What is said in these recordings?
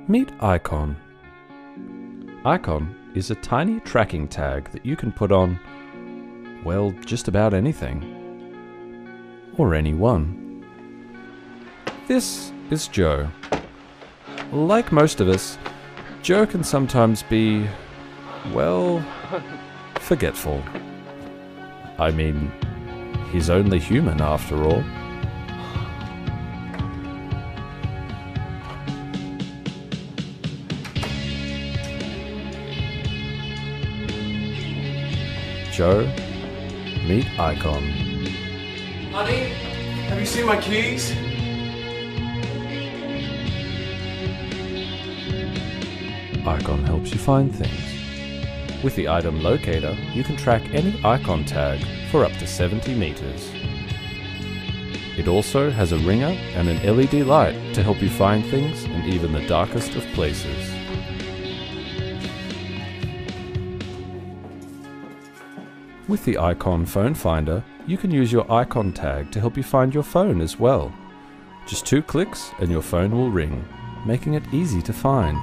Meet Icon. Icon is a tiny tracking tag that you can put on, well, just about anything. Or anyone. This is Joe. Like most of us, Joe can sometimes be, well, forgetful. I mean, he's only human after all. Joe, meet Icon. Honey, have you seen my keys? Icon helps you find things. With the item locator, you can track any icon tag for up to 70 meters. It also has a ringer and an LED light to help you find things in even the darkest of places. With the Icon phone finder, you can use your icon tag to help you find your phone as well. Just 2 clicks and your phone will ring, making it easy to find.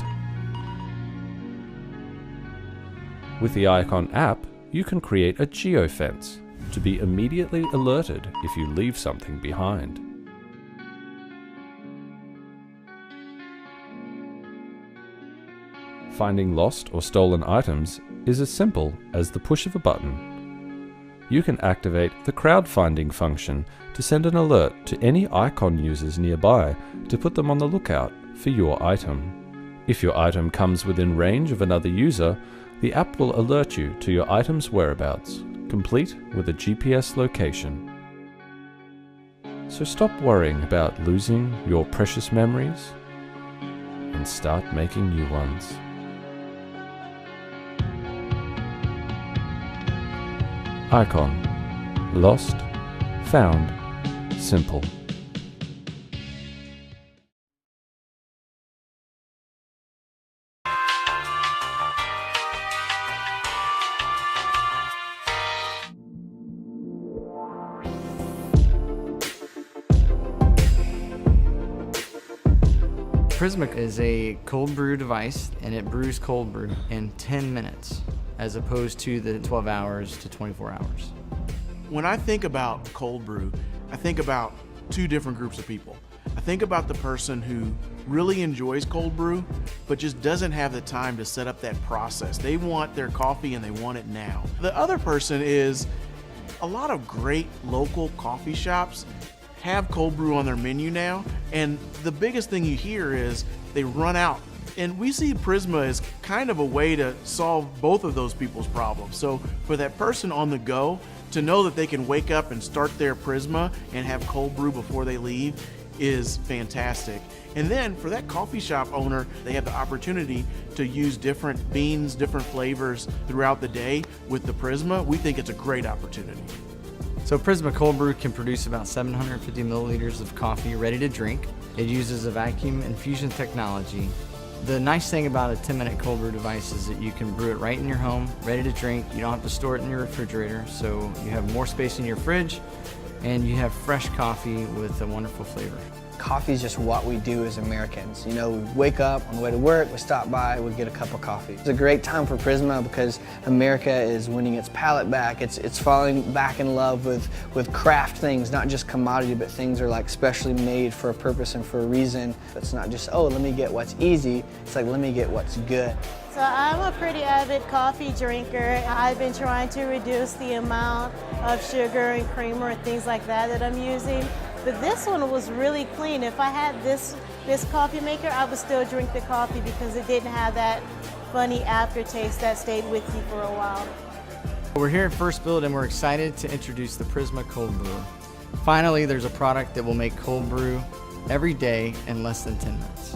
With the Icon app, you can create a geofence to be immediately alerted if you leave something behind. Finding lost or stolen items is as simple as the push of a button. You can activate the crowdfinding function to send an alert to any Icon users nearby to put them on the lookout for your item. If your item comes within range of another user, the app will alert you to your item's whereabouts, complete with a GPS location. So stop worrying about losing your precious memories and start making new ones. Icon. Lost, found, simple. Prisma is a cold brew device, and it brews cold brew in 10 minutes, as opposed to the 12 hours to 24 hours. When I think about cold brew, I think about 2 different groups of people. I think about the person who really enjoys cold brew, but just doesn't have the time to set up that process. They want their coffee and they want it now. The other person is a lot of great local coffee shops have cold brew on their menu now, and the biggest thing you hear is they run out. And we see Prisma as kind of a way to solve both of those people's problems. So for that person on the go, to know that they can wake up and start their Prisma and have cold brew before they leave is fantastic. And then for that coffee shop owner, they have the opportunity to use different beans, different flavors throughout the day with the Prisma. We think it's a great opportunity. So Prisma Cold Brew can produce about 750 milliliters of coffee ready to drink. It uses a vacuum infusion technology. The nice thing about a 10-minute cold brew device is that you can brew it right in your home, ready to drink. You don't have to store it in your refrigerator, so you have more space in your fridge, and you have fresh coffee with a wonderful flavor. Coffee is just what we do as Americans. You know, we wake up on the way to work, we stop by, we get a cup of coffee. It's a great time for Prisma because America is winning its palate back. It's falling back in love with craft things, not just commodity, but things are like specially made for a purpose and for a reason. It's not just, oh, let me get what's easy. It's like, let me get what's good. So I'm a pretty avid coffee drinker. I've been trying to reduce the amount of sugar and creamer and things like that I'm using. But this one was really clean. If I had this coffee maker, I would still drink the coffee because it didn't have that funny aftertaste that stayed with you for a while. We're here at First Build and we're excited to introduce the Prisma Cold Brew. Finally, there's a product that will make cold brew every day in less than 10 minutes.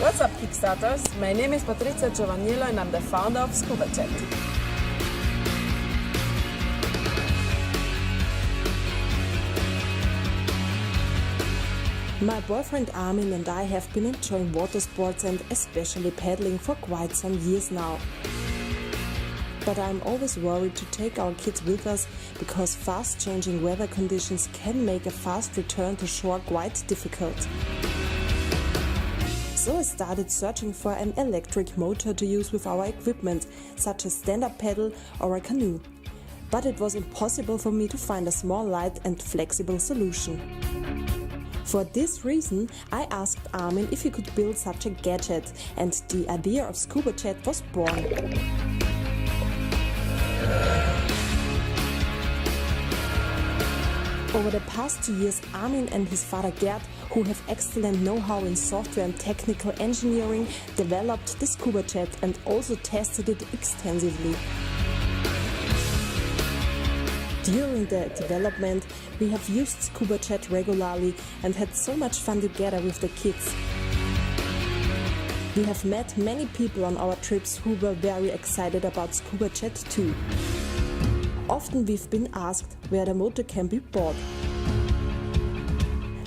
What's up, Kickstarters? My name is Patrizia Giovannillo and I'm the founder of Scuba Chat. My boyfriend Armin and I have been enjoying water sports and especially paddling for quite some years now. But I'm always worried to take our kids with us because fast changing weather conditions can make a fast return to shore quite difficult. So I started searching for an electric motor to use with our equipment, such as stand-up paddle or a canoe. But it was impossible for me to find a small, light and flexible solution. For this reason, I asked Armin if he could build such a gadget, and the idea of Scuba Jet was born. Over the past 2 years, Armin and his father Gerd, who have excellent know-how in software and technical engineering, developed the Scuba Jet and also tested it extensively. During the development, we have used Scuba Jet regularly and had so much fun together with the kids. We have met many people on our trips who were very excited about Scuba Jet too. Often we've been asked where the motor can be bought.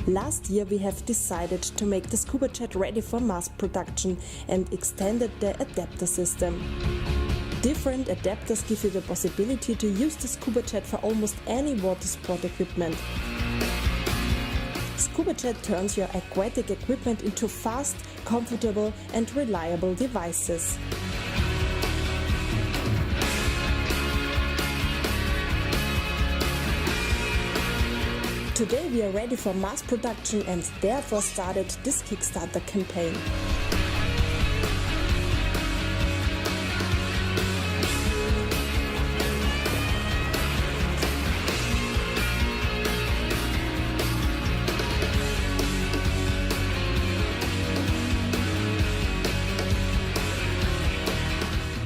Last year we have decided to make the Scuba Jet ready for mass production and extended the adapter system. Different adapters give you the possibility to use the Scuba Jet for almost any water sport equipment. Scuba Jet turns your aquatic equipment into fast, comfortable and reliable devices. Today we are ready for mass production and therefore started this Kickstarter campaign.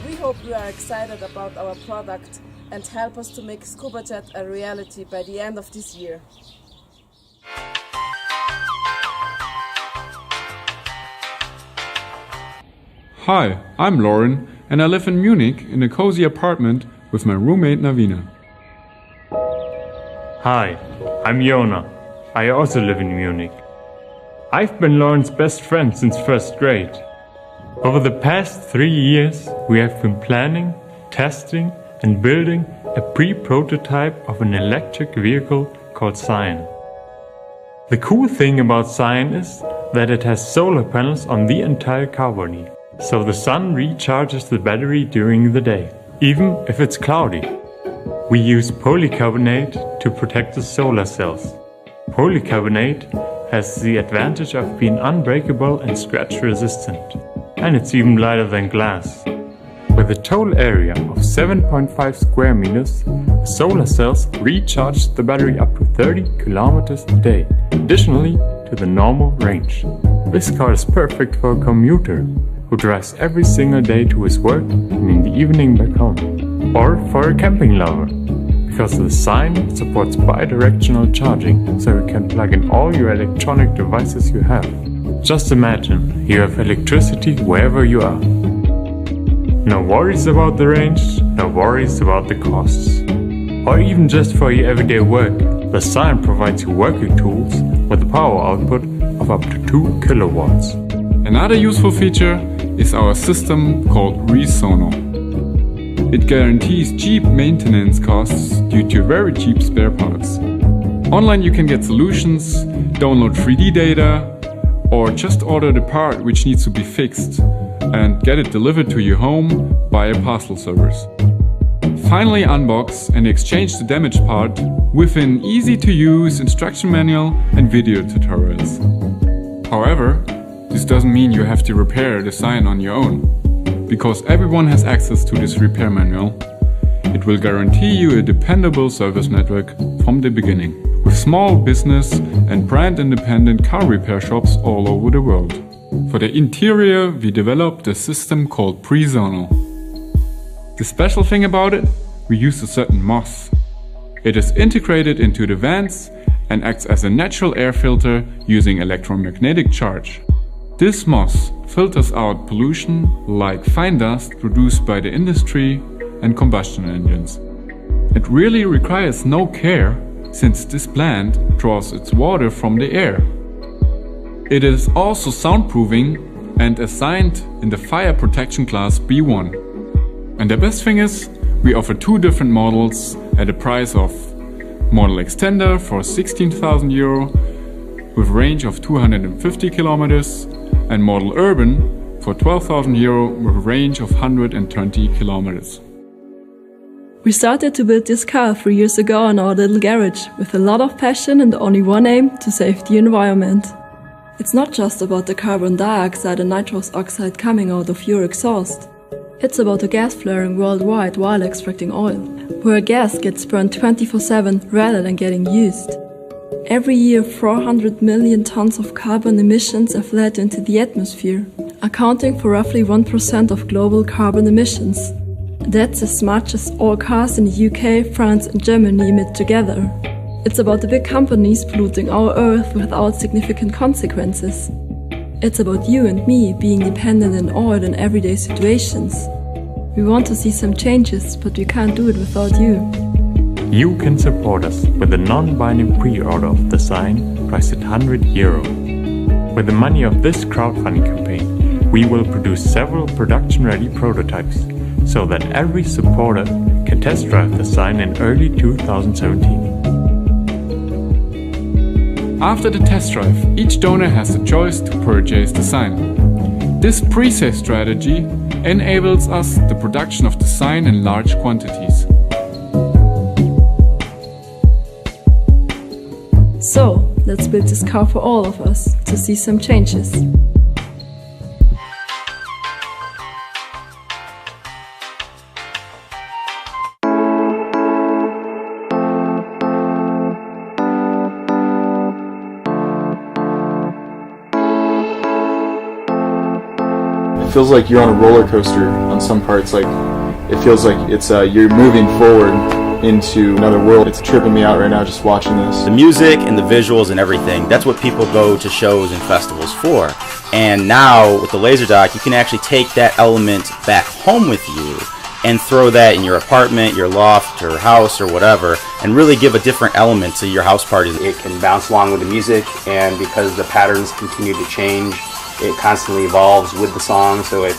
We hope you are excited about our product and help us to make Scuba Jet a reality by the end of this year. Hi, I'm Lauren and I live in Munich in a cozy apartment with my roommate Navina. Hi, I'm Jona. I also live in Munich. I've been Lauren's best friend since first grade. Over the past 3 years, we have been planning, testing and building a pre-prototype of an electric vehicle called Cyan. The cool thing about Cyan is that it has solar panels on the entire car body. So the sun recharges the battery during the day, even if it's cloudy. We use polycarbonate to protect the solar cells. Polycarbonate has the advantage of being unbreakable and scratch resistant, and it's even lighter than glass. With a total area of 7.5 square meters, the solar cells recharge the battery up to 30 kilometers a day, additionally to the normal range. This car is perfect for a commuter who drives every single day to his work and in the evening back home. Or for a camping lover, because the Cyan supports bi-directional charging, so you can plug in all your electronic devices you have. Just imagine, you have electricity wherever you are. No worries about the range, no worries about the costs. Or even just for your everyday work, the Cyan provides you working tools with a power output of up to 2 kilowatts. Another useful feature is our system called Resono. It guarantees cheap maintenance costs due to very cheap spare parts. Online you can get solutions, download 3D data, or just order the part which needs to be fixed and get it delivered to your home via parcel service. Finally unbox and exchange the damaged part with an easy-to-use instruction manual and video tutorials. However, this doesn't mean you have to repair the Cyan on your own, because everyone has access to this repair manual. It will guarantee you a dependable service network from the beginning, with small business and brand-independent car repair shops all over the world. For the interior, we developed a system called Presono. The special thing about it, we use a certain moss. It is integrated into the vents and acts as a natural air filter using electromagnetic charge. This moss filters out pollution like fine dust produced by the industry and combustion engines. It really requires no care, since this plant draws its water from the air. It is also soundproofing and assigned in the fire protection class B1. And the best thing is, we offer 2 different models at a price of Model Extender for 16,000 euro with range of 250 kilometers and Model Urban for 12,000 euro with a range of 120 kilometers. We started to build this car 3 years ago in our little garage with a lot of passion and only one aim: to save the environment. It's not just about the carbon dioxide and nitrous oxide coming out of your exhaust. It's about the gas flaring worldwide while extracting oil, where gas gets burned 24/7 rather than getting used. Every year 400 million tons of carbon emissions are fled into the atmosphere, accounting for roughly 1% of global carbon emissions. That's as much as all cars in the UK, France and Germany emit together. It's about the big companies polluting our Earth without significant consequences. It's about you and me being dependent on oil in everyday situations. We want to see some changes, but we can't do it without you. You can support us with a non-binding pre-order of the sign priced at 100 euro. With the money of this crowdfunding campaign, we will produce several production-ready prototypes so that every supporter can test drive the sign in early 2017. After the test drive, each donor has the choice to purchase the sign. This pre-sale strategy enables us the production of the sign in large quantities. So, let's build this car for all of us to see some changes. It feels like you're on a roller coaster on some parts. Like it feels like it's you're moving forward into another world. It's tripping me out right now just watching this. The music and the visuals and everything, that's what people go to shows and festivals for. And now with the LaserDock, you can actually take that element back home with you and throw that in your apartment, your loft, or house, or whatever, and really give a different element to your house party. It can bounce along with the music, and because the patterns continue to change, it constantly evolves with the song, so it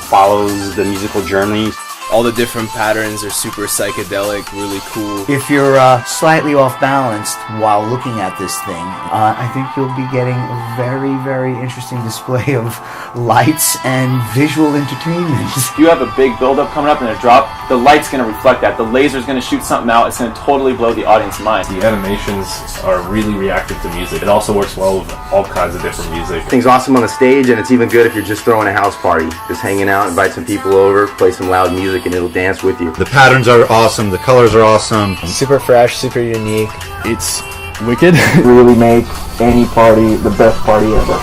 follows the musical journey. All the different patterns are super psychedelic, really cool. If you're slightly off balanced while looking at this thing, I think you'll be getting a very, very interesting display of lights and visual entertainment. If you have a big build-up coming up and a drop, the light's going to reflect that. The laser's going to shoot something out. It's going to totally blow the audience's mind. The animations are really reactive to music. It also works well with all kinds of different music. Thing's awesome on the stage, and it's even good if you're just throwing a house party. Just hanging out, invite some people over, play some loud music, and it'll dance with you. The patterns are awesome, the colors are awesome. Super fresh, super unique. It's wicked. Really make any party the best party ever.